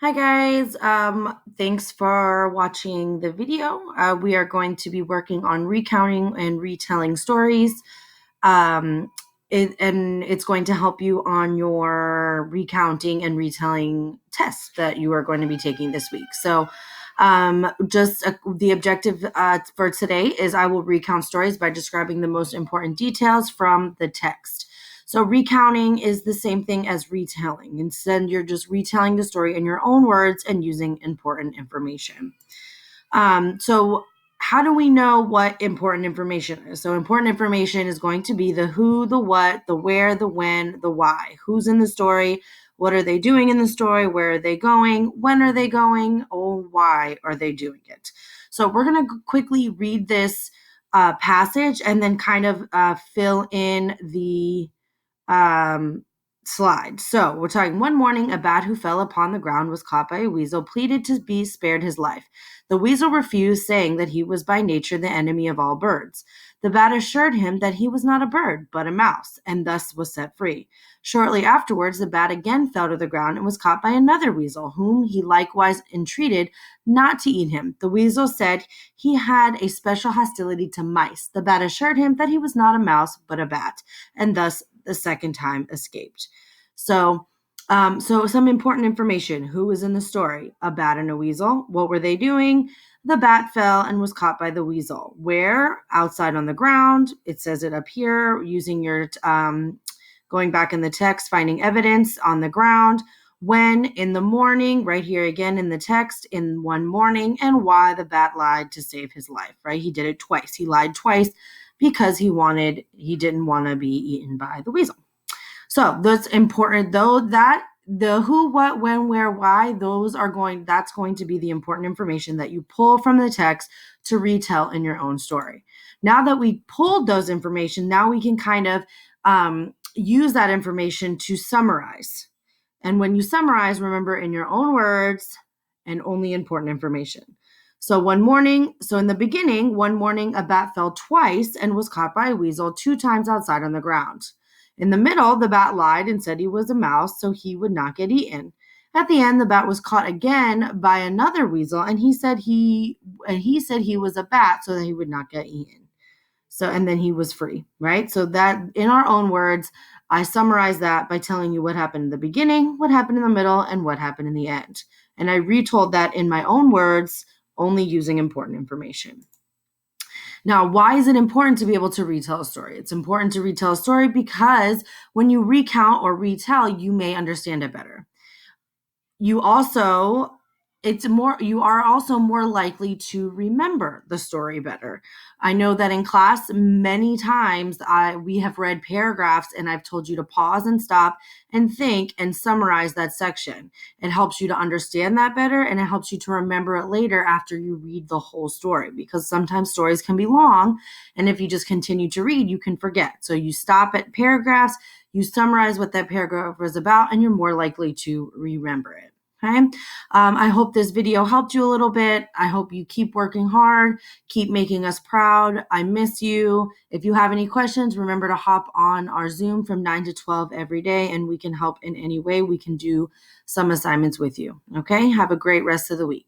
Hi guys, thanks for watching the video. We are going to be working on recounting and retelling stories. Um, and it's going to help you on your recounting and retelling test that you are going to be taking this week. So, the objective for today is I will recount stories by describing the most important details from the text. So recounting is the same thing as retelling. Instead, you're just retelling the story in your own words and using important information. So how do we know what important information is? So important information is going to be the who, the what, the where, the when, the why. Who's in the story? What are they doing in the story? Where are they going? When are they going? Oh, why are they doing it? So we're going to quickly read this passage and then kind of fill in the um, slide. So we're talking one morning, a bat who fell upon the ground was caught by a weasel, pleaded to be spared his life. The weasel refused, saying that he was by nature the enemy of all birds. The bat assured him that he was not a bird, but a mouse, and thus was set free. Shortly afterwards, the bat again fell to the ground and was caught by another weasel, whom he likewise entreated not to eat him. The weasel said he had a special hostility to mice. The bat assured him that he was not a mouse, but a bat, and thus the second time escaped. So some important information. Who was in the story? A bat and a weasel. What were they doing? The bat fell and was caught by the weasel. Where? Outside on the ground. It says it up here using your going back in the text, finding evidence on the ground. When? In the morning, right here again in the text, in one morning, and why the bat lied to save his life, right? He did it twice. He lied twice because he didn't want to be eaten by the weasel. So that's important, though, that the who, what, when, where, why, that's going to be the important information that you pull from the text to retell in your own story. Now that we pulled those information, now we can kind of use that information to summarize. And when you summarize, remember in your own words and only important information. So in the beginning, one morning, a bat fell twice and was caught by a weasel 2 times outside on the ground. In the middle, the bat lied and said he was a mouse, so he would not get eaten. At the end, the bat was caught again by another weasel, and he said he was a bat, so that he would not get eaten. So, and then he was free, right? So that, in our own words, I summarize that by telling you what happened in the beginning, what happened in the middle, and what happened in the end. And I retold that in my own words, only using important information. Now, why is it important to be able to retell a story? It's important to retell a story because when you recount or retell, you may understand it better. You are also more likely to remember the story better. I know that in class many times we have read paragraphs and I've told you to pause and stop and think and summarize that section. It helps you to understand that better, and it helps you to remember it later after you read the whole story, because sometimes stories can be long, and if you just continue to read, you can forget. So you stop at paragraphs, you summarize what that paragraph was about, and you're more likely to remember it. Okay. I hope this video helped you a little bit. I hope you keep working hard, keep making us proud. I miss you. If you have any questions, remember to hop on our Zoom from 9 to 12 every day, and we can help in any way. We can do some assignments with you. Okay. Have a great rest of the week.